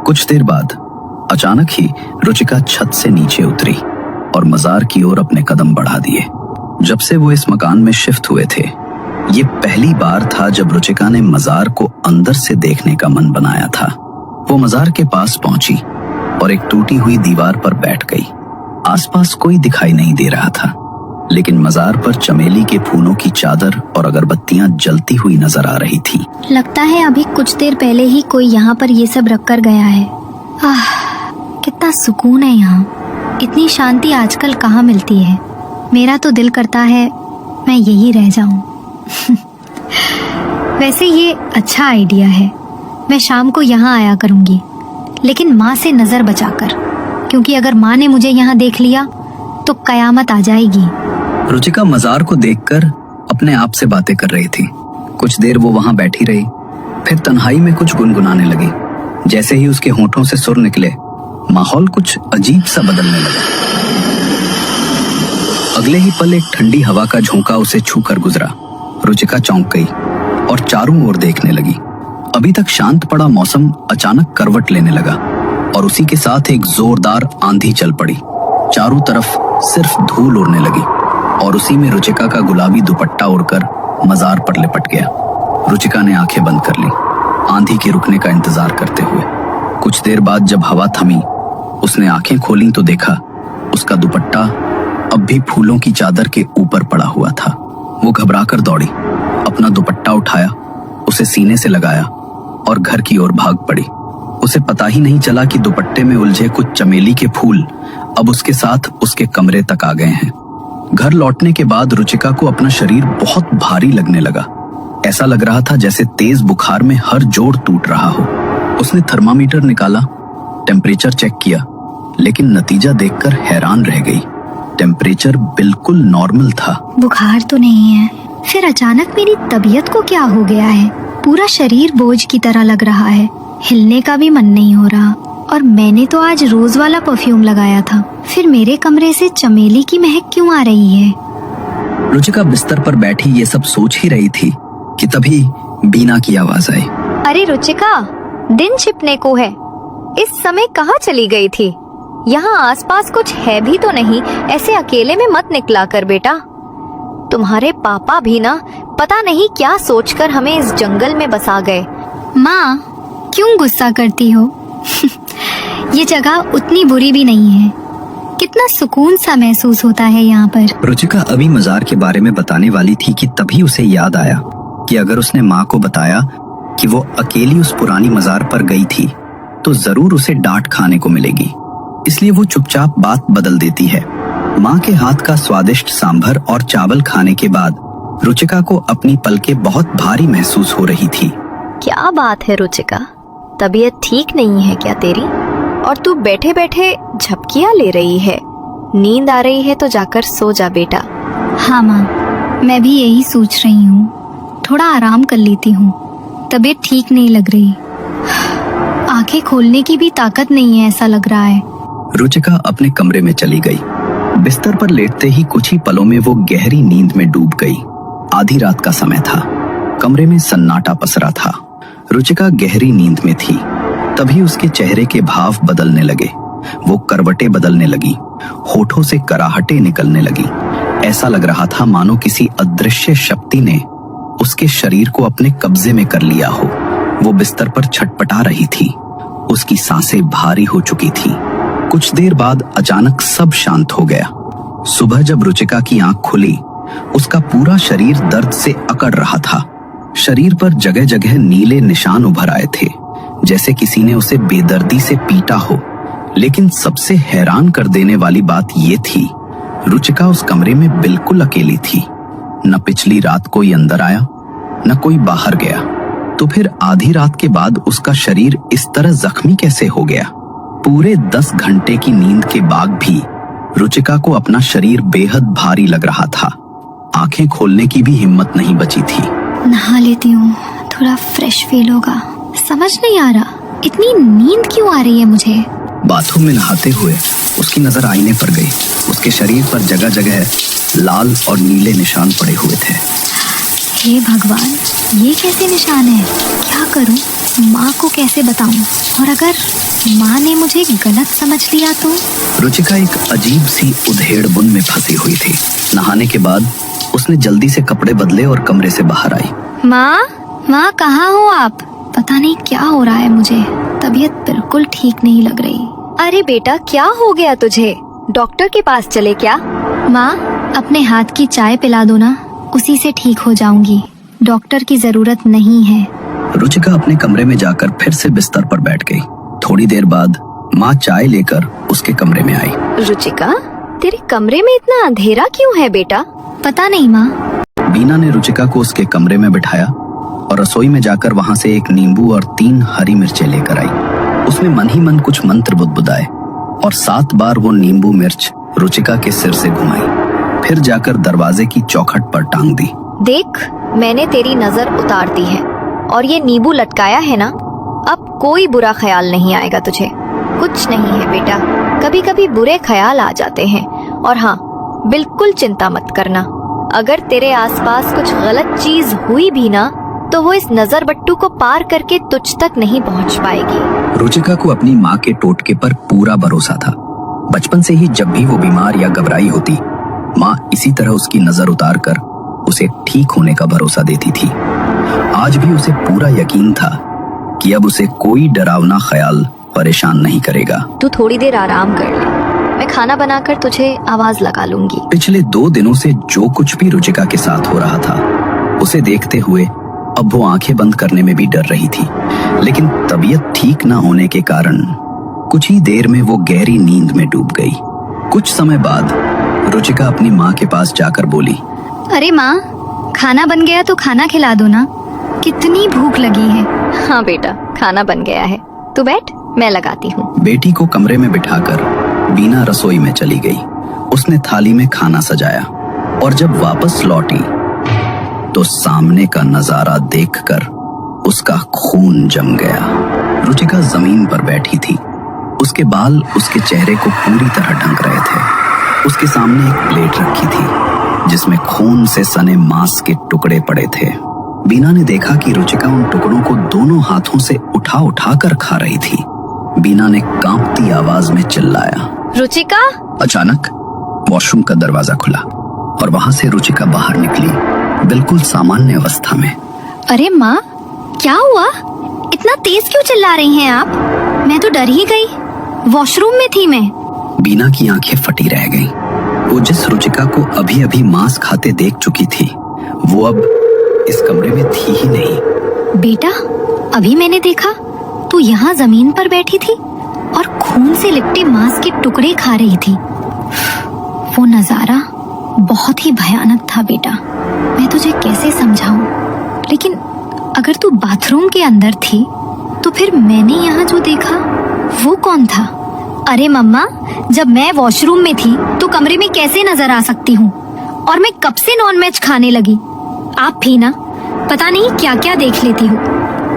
कुछ देर बाद अचानक ही रुचिका छत से नीचे उतरी और मजार की ओर अपने कदम बढ़ा दिए। जब से वो इस मकान में शिफ्ट हुए थे, ये पहली बार था जब रुचिका ने मजार को अंदर से देखने का मन बनाया था। वो मजार के पास पहुंची और एक टूटी हुई दीवार पर बैठ गई। आसपास कोई दिखाई नहीं दे रहा था, लेकिन मजार पर चमेली के फूलों की चादर और अगरबत्तियां जलती हुई नजर आ रही थी। लगता है अभी कुछ देर पहले ही कोई यहाँ पर ये सब रख कर गया है। कितना सुकून है यहाँ। इतनी शांति आजकल कहाँ मिलती है। मेरा तो दिल करता है मैं यही रह जाऊं। वैसे ये अच्छा आइडिया है। मैं शाम को यहाँ आया करूंगी, लेकिन माँ से नजर बचाकर, क्योंकि अगर माँ ने मुझे यहाँ देख लिया तो कयामत आ जाएगी। रुचिका मजार को देखकर अपने आप से बातें कर रही थी। कुछ देर वो वहां बैठी रही, फिर तन्हाई में कुछ गुनगुनाने लगी। जैसे ही उसके होठों से सुर निकले, माहौल कुछ अजीब सा बदलने लगा। अगले ही पल एक ठंडी हवा का झोंका उसे छूकर गुजरा। रुचिका चौंक गई और चारों ओर देखने लगी। अभी तक शांत पड़ा मौसम अचानक करवट लेने लगा और उसी के साथ एक जोरदार आंधी चल पड़ी। चारों तरफ सिर्फ धूल उड़ने लगी और उसी में रुचिका का गुलाबी दुपट्टा उड़कर मजार पर लिपट गया। रुचिका ने आंखें बंद कर ली, आंधी के रुकने का इंतजार करते हुए। कुछ देर बाद जब हवा थमी, उसने आंखें खोली तो देखा उसका दुपट्टा अब भी फूलों की चादर के ऊपर पड़ा हुआ था। वो घबराकर दौड़ी, अपना दुपट्टा उठाया, उसे सीने से लगाया और घर की ओर भाग पड़ी। उसे पता ही नहीं चला कि दुपट्टे में उलझे कुछ चमेली के फूल अब उसके साथ उसके कमरे तक आ गए हैं। घर लौटने के बाद रुचिका को अपना शरीर बहुत भारी लगने लगा। ऐसा लग रहा था जैसे तेज बुखार में हर जोड़ टूट रहा हो। उसने थर्मामीटर निकाला, टेम्परेचर चेक किया, लेकिन नतीजा देखकर हैरान रह गई। टेम्परेचर बिल्कुल नॉर्मल था। बुखार तो नहीं है, फिर अचानक मेरी तबीयत को क्या हो गया है? पूरा शरीर बोझ की तरह लग रहा है, हिलने का भी मन नहीं हो रहा। और मैंने तो आज रोज वाला परफ्यूम लगाया था, फिर मेरे कमरे से चमेली की महक क्यों आ रही है? रुचिका बिस्तर पर बैठी ये सब सोच ही रही थी कि तभी बीना की आवाज आई। अरे रुचिका, दिन छिपने को है, इस समय कहाँ चली गई थी? यहाँ आसपास कुछ है भी तो नहीं, ऐसे अकेले में मत निकला कर बेटा। तुम्हारे पापा भी ना पता नहीं क्या सोचकर हमें इस जंगल में बसा गए। माँ, क्यों गुस्सा करती हो? ये जगह उतनी बुरी भी नहीं है। कितना सुकून सा महसूस होता है यहाँ पर। रुचिका अभी मजार के बारे में बताने वाली थी कि तभी उसे याद आया कि अगर उसने माँ को बताया कि वो अकेली उस पुरानी मजार पर गई थी तो जरूर उसे डांट खाने को मिलेगी। इसलिए वो चुपचाप बात बदल देती है। माँ के हाथ का स्वादिष्ट सांभर और चावल खाने के बाद रुचिका को अपनी पलकें बहुत भारी महसूस हो रही थी। क्या बात है रुचिका, तबीयत ठीक नहीं है क्या तेरी? और तू बैठे बैठे झपकियाँ ले रही है। नींद आ रही है तो जाकर सो जा बेटा। हाँ माँ, मैं भी यही सोच रही हूँ, थोड़ा आराम कर लेती हूँ। तबीयत ठीक नहीं लग रही, आंखें खोलने की भी ताकत नहीं है ऐसा लग रहा है। रुचिका अपने कमरे में चली गई। बिस्तर पर लेटते ही कुछ ही पलों में वो गहरी नींद में डूब गई। आधी रात का समय था, कमरे में सन्नाटा पसरा था। रुचिका गहरी नींद में थी, तभी उसके चेहरे के भाव बदलने लगे। वो करवटें बदलने लगी, होठों से कराहटें निकलने लगी। ऐसा लग रहा था मानो किसी अदृश्य शक्ति ने उसके शरीर को अपने कब्जे में कर लिया हो। वो बिस्तर पर छटपटा रही थी, उसकी सांसें भारी हो चुकी थी। कुछ देर बाद अचानक सब शांत हो गया। सुबह जब रुचिका की आंख खुली, उसका पूरा शरीर दर्द से अकड़ रहा था। शरीर पर जगह जगह नीले निशान उभर आए थे, जैसे किसी ने उसे बेदर्दी से पीटा हो। लेकिन सबसे हैरान कर देने वाली बात ये थी, रुचिका उस कमरे में बिल्कुल अकेली थी। न पिछली रात कोई अंदर आया, न कोई बाहर गया। तो फिर आधी रात के बाद उसका शरीर इस तरह जख्मी कैसे हो गया? पूरे 10 घंटे की नींद के बाद भी रुचिका को अपना शरीर बेहद भारी लग रहा था। आंखें खोलने की भी हिम्मत नहीं बची थी। नहा लेती हूँ, थोड़ा फ्रेश फील होगा। समझ नहीं आ रहा इतनी नींद क्यों आ रही है मुझे। बाथरूम में नहाते हुए उसकी नजर आईने पर गई। उसके शरीर पर जगह जगह लाल और नीले निशान पड़े हुए थे। हे भगवान, ये कैसे निशान है? क्या करूं? माँ को कैसे बताऊं? और अगर माँ ने मुझे गलत समझ लिया तो? रुचिका एक अजीब सी उधेड़ बुन में फंसी हुई थी। नहाने के बाद उसने जल्दी से कपड़े बदले और कमरे से बाहर आई। माँ कहाँ हो आप? पता नहीं क्या हो रहा है मुझे, तबीयत बिल्कुल ठीक नहीं लग रही। अरे बेटा, क्या हो गया तुझे? डॉक्टर के पास चले क्या? माँ, अपने हाथ की चाय पिला दो ना, उसी से ठीक हो जाऊंगी। डॉक्टर की जरूरत नहीं है। रुचिका अपने कमरे में जाकर फिर से बिस्तर पर बैठ गई। थोड़ी देर बाद माँ चाय लेकर उसके कमरे में आई। रुचिका, तेरे कमरे में इतना अंधेरा क्यों है बेटा? पता नहीं माँ। बीना ने रुचिका को उसके कमरे में बिठाया और रसोई में जाकर वहां से एक नींबू और 3 हरी मिर्चें लेकर आई। उसने मन ही मन कुछ मंत्र बुदबुदाए और 7 बार वो नींबू मिर्च रुचिका के सिर से घुमाई। फिर जाकर दरवाजे की चौखट पर टांग दी। देख, मैंने तेरी नजर उतार दी है और ये नींबू लटकाया है ना, अब कोई बुरा ख्याल नहीं आएगा तुझे। कुछ नहीं है बेटा, कभी कभी बुरे ख्याल आ जाते हैं। और हाँ, बिल्कुल चिंता मत करना। अगर तेरे आसपास कुछ गलत चीज हुई भी ना, तो वो इस नजर बट्टू को पार करके तुझ तक नहीं पहुंच पाएगी। रुचिका को अपनी माँ के टोटके पर पूरा भरोसा था। बचपन से ही जब भी वो बीमार या घबराई होती, माँ इसी तरह उसकी नजर उतार कर उसे ठीक होने का भरोसा देती थी। आज भी उसे पूरा यकीन था कि अब उसे कोई डरावना ख्याल परेशान नहीं करेगा। तू थोड़ी देर आराम कर ले, मैं खाना बनाकर तुझे आवाज लगा लूंगी। पिछले 2 दिनों से जो कुछ भी रुचिका के साथ हो रहा था, उसे देखते हुए अब वो आंखें बंद करने में भी डर रही थी। लेकिन तबीयत ठीक न होने के कारण कुछ ही देर में वो गहरी नींद में डूब गई। कुछ समय बाद रुचिका अपनी माँ के पास जाकर बोली, अरे माँ, खाना बन गया तो खाना खिला दो ना, कितनी भूख लगी है। हाँ बेटा, खाना बन गया है, तू बैठ, मैं लगाती हूँ। बेटी को कमरे में बिठाकर बीना रसोई में चली गई। उसने थाली में खाना सजाया और जब वापस लौटी तो सामने का नजारा देखकर उसका खून जम गया। रुचिका जमीन पर बैठी थी। उसके बाल उसके चेहरे को पूरी तरह ढक रहे थे। उसके सामने एक प्लेट रखी थी जिसमें खून से सने मांस के टुकड़े पड़े थे। बीना ने देखा कि रुचिका उन टुकड़ों को दोनों हाथों से उठा उठा कर खा रही थी। बीना ने कांपती आवाज में चिल्लाया, रुचिका। अचानक वॉशरूम का दरवाजा खुला और वहां से रुचिका बाहर निकली, बिल्कुल सामान्य अवस्था में। अरे माँ, क्या हुआ? इतना तेज क्यों चिल्ला रही हैं आप? मैं तो डर ही गई, वॉशरूम में थी मैं। बीना की आंखें फटी रह गईं। वो जिस रुचिका को अभी अभी मांस खाते देख चुकी थी, वो अब इस कमरे में थी ही नहीं। बेटा, अभी मैंने देखा तू यहाँ जमीन पर बैठी थी और खून से लिपटे मांस के टुकड़े खा रही थी। वो नजारा बहुत ही भयानक था बेटा, मैं तुझे कैसे समझाऊं? लेकिन अगर तू बाथरूम के अंदर थी तो फिर मैंने यहाँ जो देखा वो कौन था? अरे मम्मा, जब मैं वॉशरूम में थी तो कमरे में कैसे नजर आ सकती हूँ? और मैं कब से नॉनवेज खाने लगी? आप भी ना, पता नहीं क्या क्या देख लेती हो।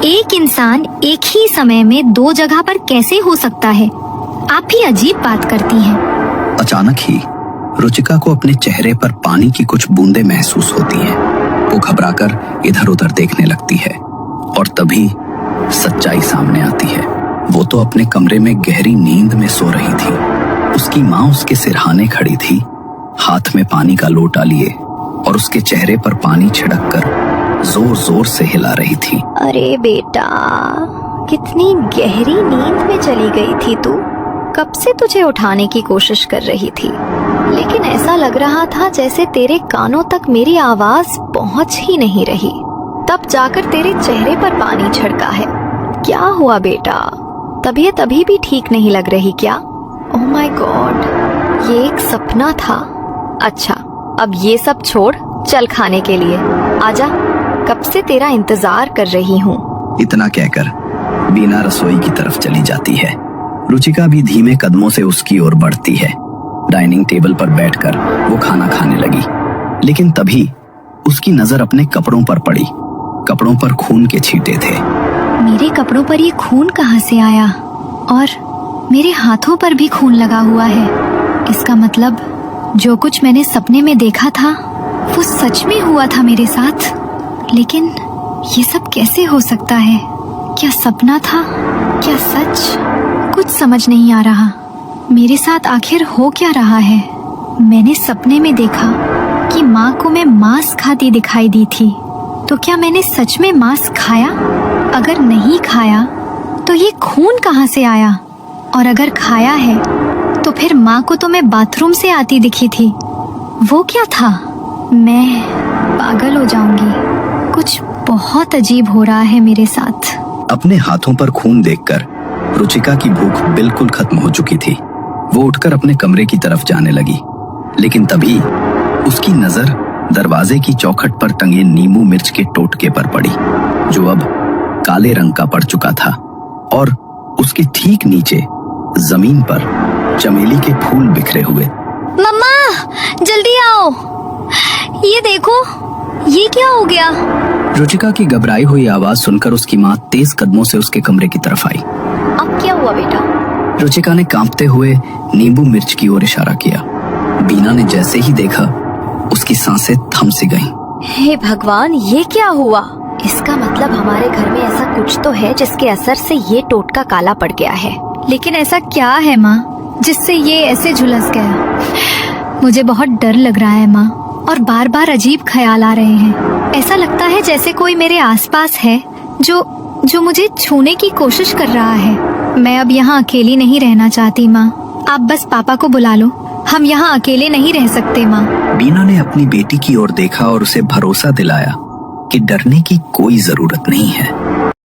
एक इंसान एक ही समय में 2 जगह पर कैसे हो सकता है? आप भी अजीब बात करती हैं। अचानक ही रुचिका को अपने चेहरे पर पानी की कुछ बूंदें महसूस होती हैं। वो घबराकर इधर उधर देखने लगती है और तभी सच्चाई सामने आती है। वो तो अपने कमरे में गहरी नींद में सो रही थी। उसकी माँ उसके सिरहाने खड़ी थी, हाथ में पानी का लोटा लिए और उसके चेहरे पर पानी छिड़क कर जोर जोर से हिला रही थी। अरे बेटा, कितनी गहरी नींद में चली गई थी तू। कब से तुझे उठाने की कोशिश कर रही थी, लेकिन ऐसा लग रहा था जैसे तेरे कानों तक मेरी आवाज पहुंच ही नहीं रही। तब जाकर तेरे चेहरे पर पानी छिड़का है। क्या हुआ बेटा? तबीयत अभी भी ठीक नहीं लग रही क्या? ओह माय गॉड, ये एक सपना था। अच्छा, अब ये सब छोड़, चल खाने के लिए आजा, कब से तेरा इंतजार कर रही हूँ। इतना कहकर बीना रसोई की तरफ चली जाती है। रुचिका भी धीमे कदमों से उसकी ओर बढ़ती है। डाइनिंग टेबल पर बैठकर वो खाना खाने लगी, लेकिन तभी उसकी नजर अपने कपड़ों पर पड़ी। कपड़ों पर खून के छींटे थे। मेरे कपड़ों पर ये खून कहाँ से आया? और मेरे हाथों पर भी खून लगा हुआ है। इसका मतलब जो कुछ मैंने सपने में देखा था वो सच में हुआ था मेरे साथ। लेकिन ये सब कैसे हो सकता है? क्या सपना था, क्या सच? कुछ समझ नहीं आ रहा। मेरे साथ आखिर हो क्या रहा है? मैंने सपने में देखा कि माँ को मैं मांस खाती दिखाई दी थी। तो क्या मैंने सच में मांस खाया? अगर नहीं खाया तो ये खून कहाँ से आया? और अगर खाया है तो फिर माँ को तो मैं बाथरूम से आती दिखी थी। वो क्या था? मैं पागल हो जाऊंगी। कुछ बहुत अजीब हो रहा है मेरे साथ। अपने हाथों पर खून देखकर रुचिका की भूख बिल्कुल खत्म हो चुकी थी। वो उठकर अपने कमरे की तरफ जाने लगी, लेकिन तभी उसकी नजर दरवाजे की चौखट पर टंगे नींबू मिर्च के टोटके पर पड़ी, जो अब काले रंग का पड़ चुका था। और उसके ठीक नीचे जमीन पर चमेली के फूल बिखरे हुए। मम्मा, जल्दी आओ, ये देखो, ये क्या हो गया? रुचिका की घबराई हुई आवाज सुनकर उसकी माँ तेज कदमों से उसके कमरे की तरफ आई। अब क्या हुआ बेटा? रुचिका ने कांपते हुए नींबू मिर्च की ओर इशारा किया। बीना ने जैसे ही देखा, उसकी सांसें थम सी गईं। हे भगवान, ये क्या हुआ? इसका मतलब हमारे घर में ऐसा कुछ तो है जिसके असर से ये टोटका काला पड़ गया है। लेकिन ऐसा क्या है माँ जिससे ये ऐसे झुलस गया? मुझे बहुत डर लग रहा है माँ, और बार बार अजीब ख्याल आ रहे हैं। ऐसा लगता है जैसे कोई मेरे आसपास है जो मुझे छूने की कोशिश कर रहा है। मैं अब यहाँ अकेली नहीं रहना चाहती माँ। आप बस पापा को बुला लो, हम यहाँ अकेले नहीं रह सकते माँ। बीना ने अपनी बेटी की ओर देखा और उसे भरोसा दिलाया कि डरने की कोई जरूरत नहीं है।